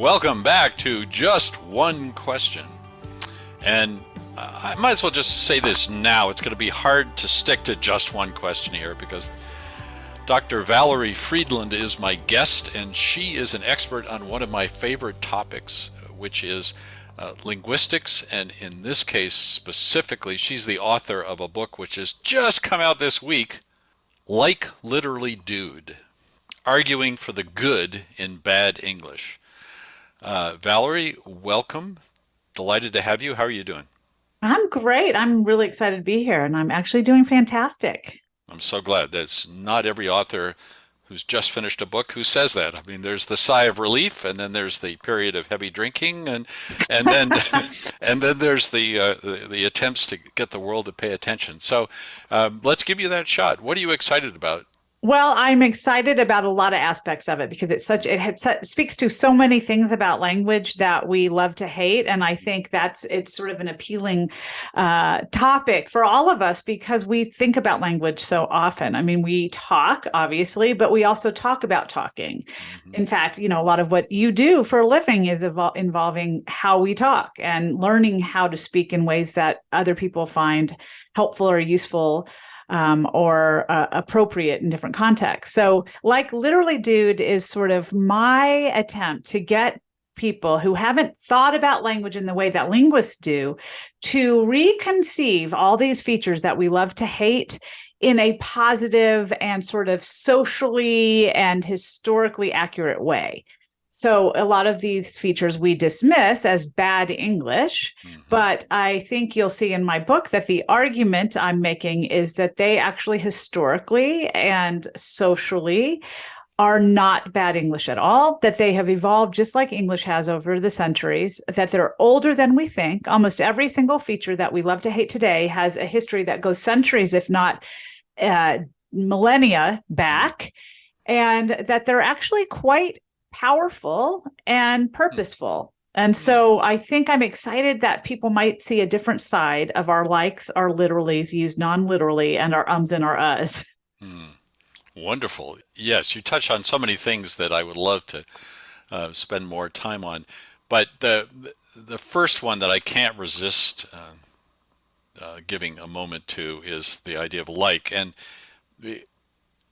Welcome back to Just One Question. And I might as well just say this now. It's going to be hard to stick to just one question here because Dr. Valerie Fridland is my guest, and she is an expert on one of my favorite topics, which is linguistics. And in this case specifically, she's the author of a book which has just come out this week, Like Literally Dude, Arguing for the Good in Bad English. Valerie, welcome. Delighted to have you. How are you doing? I'm great. I'm really excited to be here, and I'm actually doing fantastic. I'm so glad. That's not every author who's just finished a book who says that. I mean, there's the sigh of relief, and then there's the period of heavy drinking, and then and then there's the attempts to get the world to pay attention. So let's give you that shot. What are you excited about? Well, I'm excited about a lot of aspects of it because it speaks to so many things about language that we love to hate, and I think it's sort of an appealing topic for all of us because we think about language so often. I mean, we talk obviously, but we also talk about talking. Mm-hmm. In fact, a lot of what you do for a living is involving how we talk and learning how to speak in ways that other people find helpful or useful. Or appropriate in different contexts. So, like Literally Dude is sort of my attempt to get people who haven't thought about language in the way that linguists do to reconceive all these features that we love to hate in a positive and sort of socially and historically accurate way. So a lot of these features we dismiss as bad English, but I think you'll see in my book that the argument I'm making is that they actually historically and socially are not bad English at all, that they have evolved just like English has over the centuries, that they're older than we think. Almost every single feature that we love to hate today has a history that goes centuries, if not millennia back, and that they're actually quite powerful and purposeful. And so I think I'm excited that people might see a different side of our likes, our literallys used non-literally, and our ums and our uhs. Wonderful. Yes, you touch on so many things that I would love to spend more time on. But the first one that I can't resist giving a moment to is the idea of like. And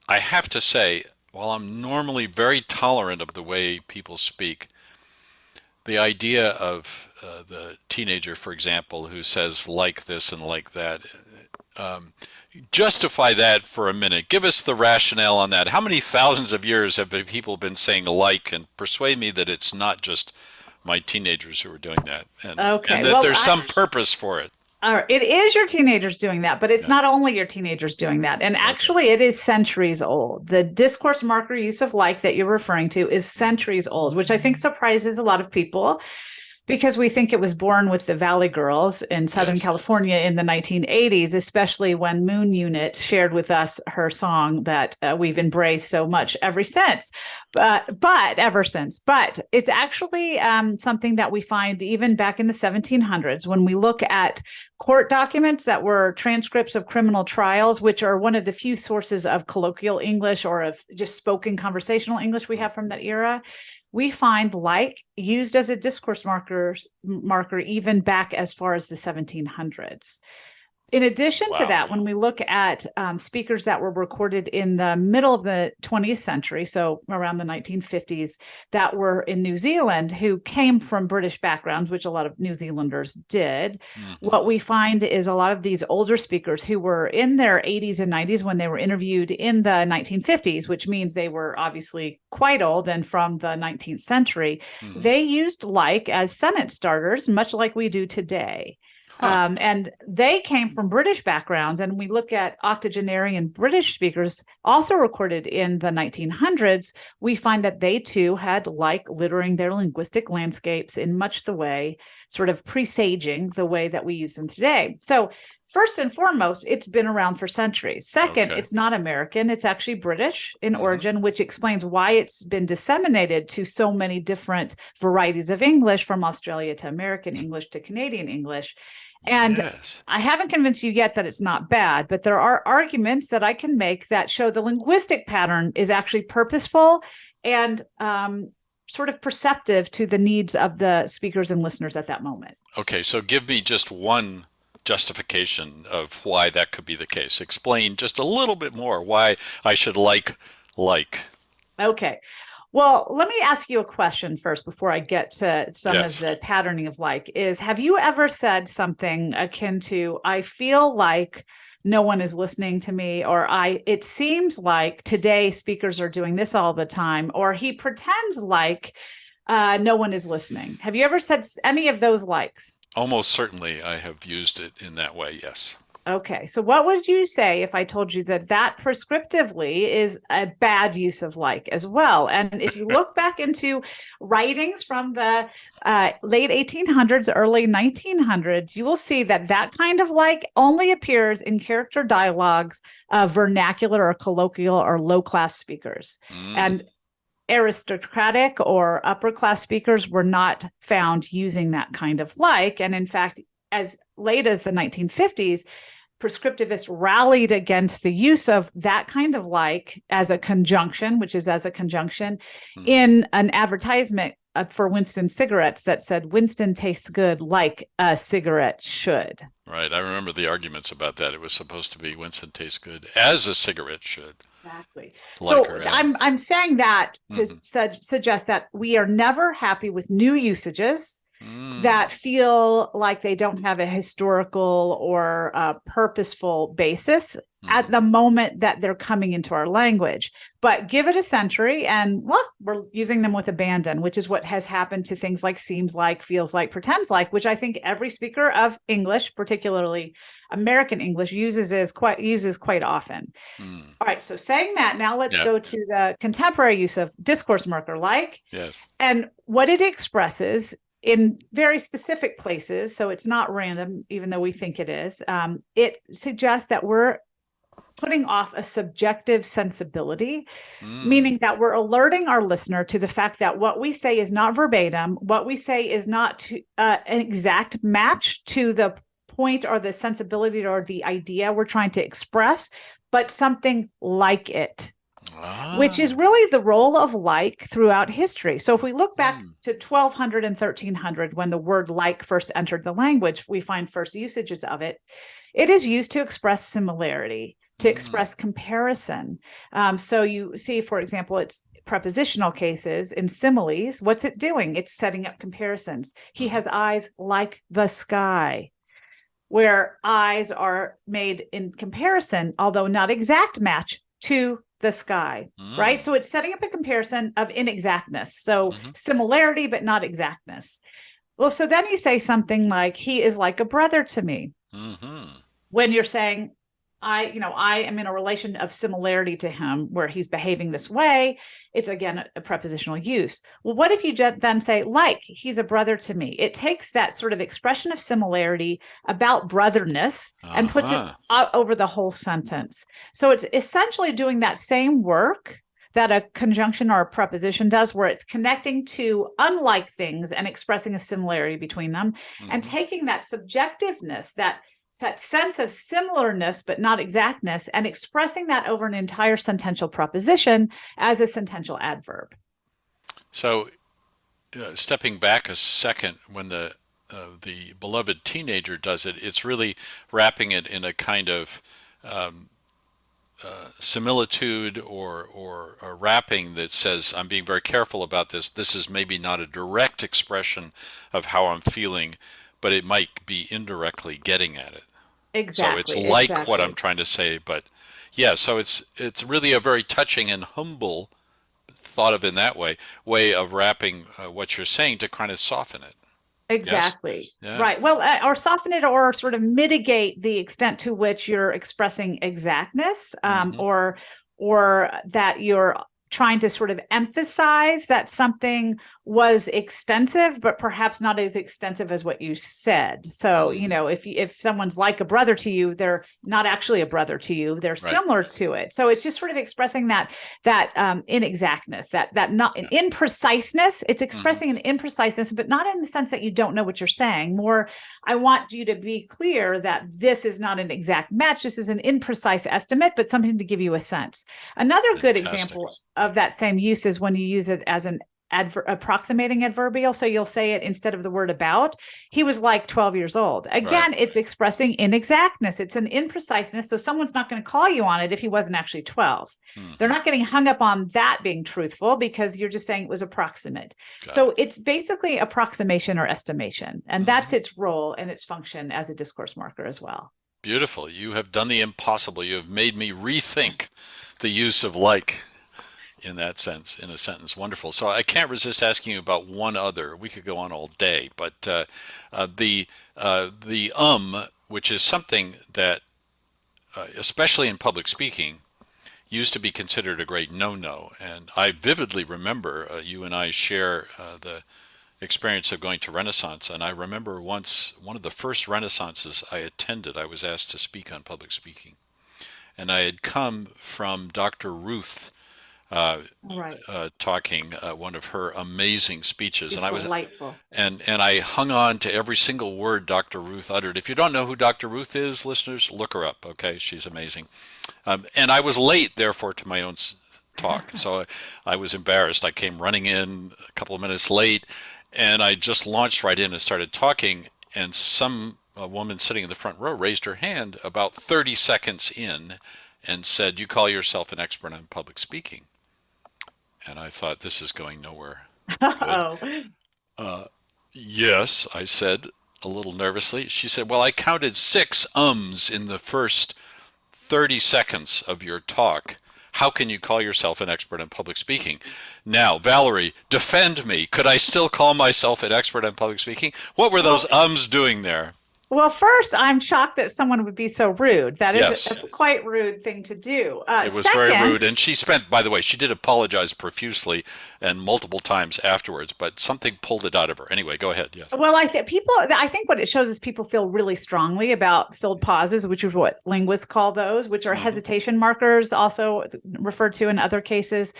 I have to say, while I'm normally very tolerant of the way people speak, the idea of the teenager, for example, who says like this and like that, justify that for a minute. Give us the rationale on that. How many thousands of years have people been saying like, and persuade me that it's not just my teenagers who are doing that, and Okay, that well, there's some purpose for it. all right. It is your teenagers doing that, but it's Yeah. not only your teenagers doing that. And Okay. actually, it is centuries old. The discourse marker use of like that you're referring to is centuries old, which I think surprises a lot of people because we think it was born with the Valley Girls in Southern Yes. California in the 1980s, especially when Moon Unit shared with us her song that we've embraced so much ever since. But ever since. But it's actually something that we find even back in the 1700s when we look at court documents that were transcripts of criminal trials, which are one of the few sources of colloquial English or of just spoken conversational English we have from that era. We find like used as a discourse marker even back as far as the 1700s. In addition to Wow. that, when we look at speakers that were recorded in the middle of the 20th century, so around the 1950s, that were in New Zealand, who came from British backgrounds, which a lot of New Zealanders did, what we find is a lot of these older speakers who were in their 80s and 90s when they were interviewed in the 1950s, which means they were obviously quite old and from the 19th century, they used like as sentence starters, much like we do today. Huh. And they came from British backgrounds. And we look at octogenarian British speakers also recorded in the 1900s. We find that they too had like littering their linguistic landscapes in much the way, sort of presaging the way that we use them today. So first and foremost, it's been around for centuries. Second, Okay. it's not American. It's actually British in origin, which explains why it's been disseminated to so many different varieties of English, from Australia to American English to Canadian English. And Yes. I haven't convinced you yet that it's not bad, but there are arguments that I can make that show the linguistic pattern is actually purposeful and sort of perceptive to the needs of the speakers and listeners at that moment. Okay, so give me just one justification of why that could be the case. Explain just a little bit more why I should like. Okay. Well, let me ask you a question first before I get to some of Yes. the patterning of like is, have you ever said something akin to, I feel like no one is listening to me, or it seems like today speakers are doing this all the time, or he pretends like no one is listening? Have you ever said any of those likes? Almost certainly I have used it in that way, yes. Okay, so what would you say if I told you that that prescriptively is a bad use of like as well? And if you look back into writings from the late 1800s, early 1900s, you will see that that kind of like only appears in character dialogues of vernacular or colloquial or low-class speakers. And aristocratic or upper class speakers were not found using that kind of like. And in fact, as late as the 1950s, prescriptivists rallied against the use of that kind of like as a conjunction, which is as a conjunction, in an advertisement for Winston cigarettes that said, Winston tastes good like a cigarette should. Right. I remember the arguments about that. It was supposed to be Winston tastes good as a cigarette should. Exactly. Like So I'm saying that to suggest that we are never happy with new usages that feel like they don't have a historical or purposeful basis at the moment that they're coming into our language. But give it a century and we're using them with abandon, which is what has happened to things like seems like, feels like, pretends like, which I think every speaker of English, particularly American English, uses quite often. All right, so saying that, now let's go to the contemporary use of discourse marker like. Yes. And what it expresses in very specific places, so it's not random, even though we think it is, it suggests that we're putting off a subjective sensibility, meaning that we're alerting our listener to the fact that what we say is not verbatim, what we say is not an exact match to the point or the sensibility or the idea we're trying to express, but something like it. Which is really the role of like throughout history. So if we look back to 1200 and 1300, when the word like first entered the language, we find first usages of it. It is used to express similarity, to express comparison. So you see, for example, it's prepositional cases in similes. What's it doing? It's setting up comparisons. He has eyes like the sky, where eyes are made in comparison, although not exact match to the sky, right? So it's setting up a comparison of inexactness. So similarity, but not exactness. Well, so then you say something like, he is like a brother to me. When you're saying, I am in a relation of similarity to him where he's behaving this way, it's again a prepositional use. Well, what if you then say, like, he's a brother to me? It takes that sort of expression of similarity about brotherness and puts it over the whole sentence. So it's essentially doing that same work that a conjunction or a preposition does, where it's connecting to unlike things and expressing a similarity between them, and taking that subjectiveness, that sense of similarness but not exactness, and expressing that over an entire sentential proposition as a sentential adverb. So stepping back a second, when the beloved teenager does it, it's really wrapping it in a kind of similitude or a wrapping that says, I'm being very careful about this. This is maybe not a direct expression of how I'm feeling, but it might be indirectly getting at it. Exactly. So it's like what I'm trying to say, but yeah, so it's really a very touching and humble, thought of in that way of wrapping what you're saying to kind of soften it. Exactly. Yes? Yeah. Right. Well, or soften it, or sort of mitigate the extent to which you're expressing exactness, or that you're trying to sort of emphasize that something was extensive, but perhaps not as extensive as what you said. So, if someone's like a brother to you, they're not actually a brother to you. They're similar to it. So it's just sort of expressing that inexactness, that not impreciseness. It's expressing an impreciseness, but not in the sense that you don't know what you're saying. More, I want you to be clear that this is not an exact match. This is an imprecise estimate, but something to give you a sense. Another good example of that same use is when you use it as an approximating adverbial. So you'll say it instead of the word about. He was like 12 years old. Again, It's expressing inexactness. It's an impreciseness. So someone's not going to call you on it if he wasn't actually 12. They're not getting hung up on that being truthful because you're just saying it was approximate. So it's basically approximation or estimation. And that's its role and its function as a discourse marker as well. Beautiful. You have done the impossible. You have made me rethink the use of like in that sense, in a sentence. Wonderful. So I can't resist asking you about one other. We could go on all day, but the which is something that, especially in public speaking, used to be considered a great no-no. And I vividly remember you and I share the experience of going to Renaissance. And I remember once, one of the first Renaissances I attended, I was asked to speak on public speaking. And I had come from Dr. Ruth talking one of her amazing speeches. It's and I was delightful. And I hung on to every single word Dr. Ruth uttered. If you don't know who Dr. Ruth is, listeners, look her up. Okay, she's amazing. And I was late, therefore, to my own talk. So I was embarrassed. I came running in a couple of minutes late, and I just launched right in and started talking. And a woman sitting in the front row raised her hand about 30 seconds in and said, "You call yourself an expert on public speaking." And I thought, this is going nowhere. Yes, I said a little nervously. She said, "Well, I counted 6 ums in the first 30 seconds of your talk. How can you call yourself an expert on public speaking?" Now, Valerie, defend me. Could I still call myself an expert on public speaking? What were those ums doing there? Well, first, I'm shocked that someone would be so rude. That is a quite rude thing to do. It was very rude. And she spent, by the way, she did apologize profusely and multiple times afterwards, but something pulled it out of her. Anyway, go ahead. Yes. Well, I think what it shows is people feel really strongly about filled pauses, which is what linguists call those, which are hesitation markers, also referred to in other cases.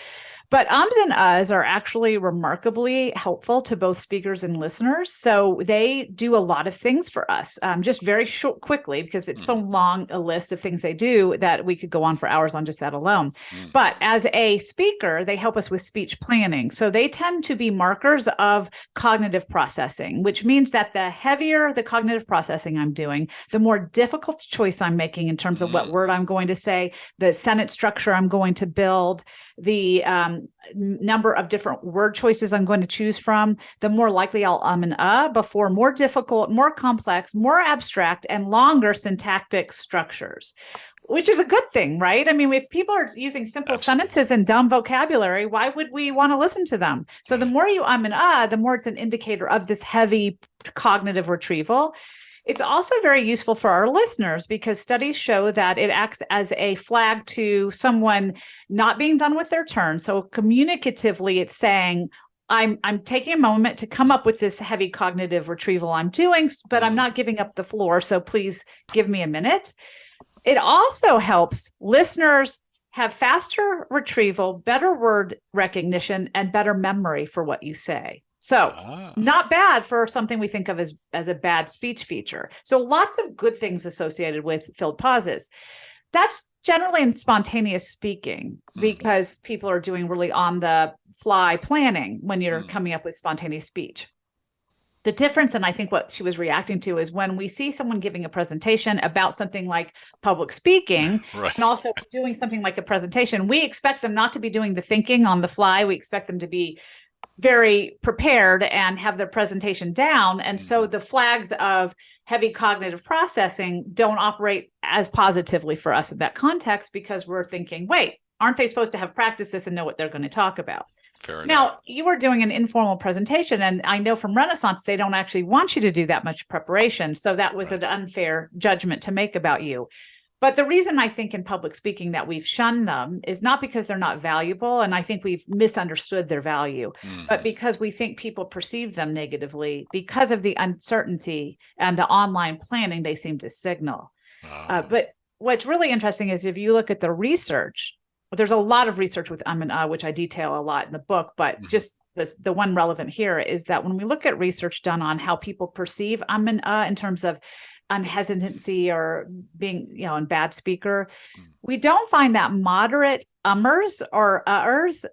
But ums and uhs are actually remarkably helpful to both speakers and listeners. So they do a lot of things for us, just very quickly, because it's so long a list of things they do that we could go on for hours on just that alone. But as a speaker, they help us with speech planning. So they tend to be markers of cognitive processing, which means that the heavier the cognitive processing I'm doing, the more difficult choice I'm making in terms of what word I'm going to say, the sentence structure I'm going to build, the number of different word choices I'm going to choose from, the more likely I'll and before more difficult, more complex, more abstract, and longer syntactic structures, which is a good thing, right? I mean, if people are using simple sentences and dumb vocabulary, why would we want to listen to them? So the more you and the more it's an indicator of this heavy cognitive retrieval. It's also very useful for our listeners because studies show that it acts as a flag to someone not being done with their turn. So communicatively, it's saying, I'm taking a moment to come up with this heavy cognitive retrieval I'm doing, but I'm not giving up the floor. So please give me a minute. It also helps listeners have faster retrieval, better word recognition, and better memory for what you say. So not bad for something we think of as a bad speech feature. So lots of good things associated with filled pauses. That's generally in spontaneous speaking because people are doing really on the fly planning when you're coming up with spontaneous speech. The difference, and I think what she was reacting to, is when we see someone giving a presentation about something like public speaking and also doing something like a presentation, we expect them not to be doing the thinking on the fly. We expect them to be very prepared and have their presentation down. And so the flags of heavy cognitive processing don't operate as positively for us in that context because we're thinking, wait, aren't they supposed to have practiced this and know what they're going to talk about? Fair enough. Now, you were doing an informal presentation, and I know from Renaissance, they don't actually want you to do that much preparation. So that was an unfair judgment to make about you. But the reason I think in public speaking that we've shunned them is not because they're not valuable, and I think we've misunderstood their value, but because we think people perceive them negatively because of the uncertainty and the online planning they seem to signal. But what's really interesting is if you look at the research, there's a lot of research with and which I detail a lot in the book, but just the one relevant here is that when we look at research done on how people perceive and in terms of unhesitancy or being, a bad speaker. We don't find that moderate ummers or uhs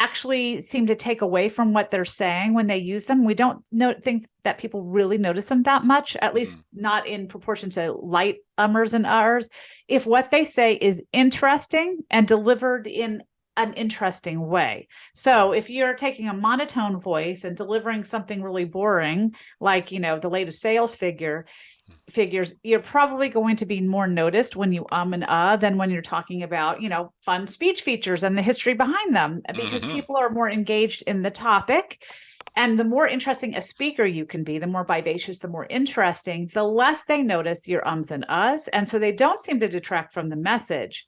actually seem to take away from what they're saying when they use them. We don't think that people really notice them that much, at least not in proportion to light ummers and uhs. If what they say is interesting and delivered in an interesting way. So if you're taking a monotone voice and delivering something really boring, like, the latest sales figures, you're probably going to be more noticed when you and than when you're talking about, fun speech features and the history behind them, because people are more engaged in the topic. And the more interesting a speaker you can be, the more vivacious, the more interesting, the less they notice your ums and uhs. And so they don't seem to detract from the message.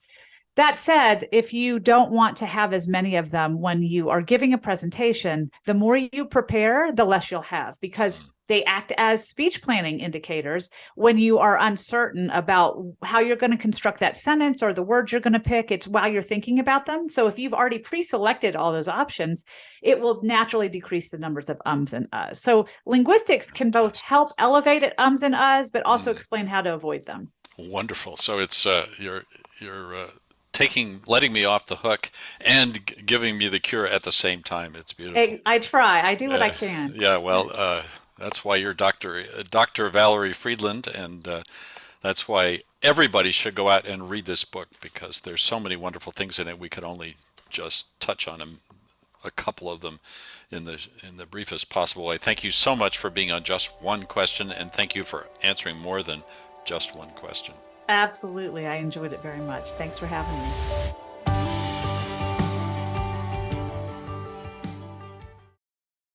That said, if you don't want to have as many of them when you are giving a presentation, the more you prepare, the less you'll have, because they act as speech planning indicators when you are uncertain about how you're going to construct that sentence or the words you're going to pick. It's while you're thinking about them. So if you've already pre-selected all those options, it will naturally decrease the numbers of ums and uhs. So linguistics can both help elevate at ums and uhs, but also explain how to avoid them. Wonderful. So it's you're letting me off the hook and giving me the cure at the same time. It's beautiful. I try. I do what I can. Yeah, well, that's why you're Dr. Valerie Fridland, and that's why everybody should go out and read this book, because there's so many wonderful things in it. We could only just touch on them, a couple of them, in the briefest possible way. Thank you so much for being on Just One Question, and thank you for answering more than just one question. Absolutely. I enjoyed it very much. Thanks for having me.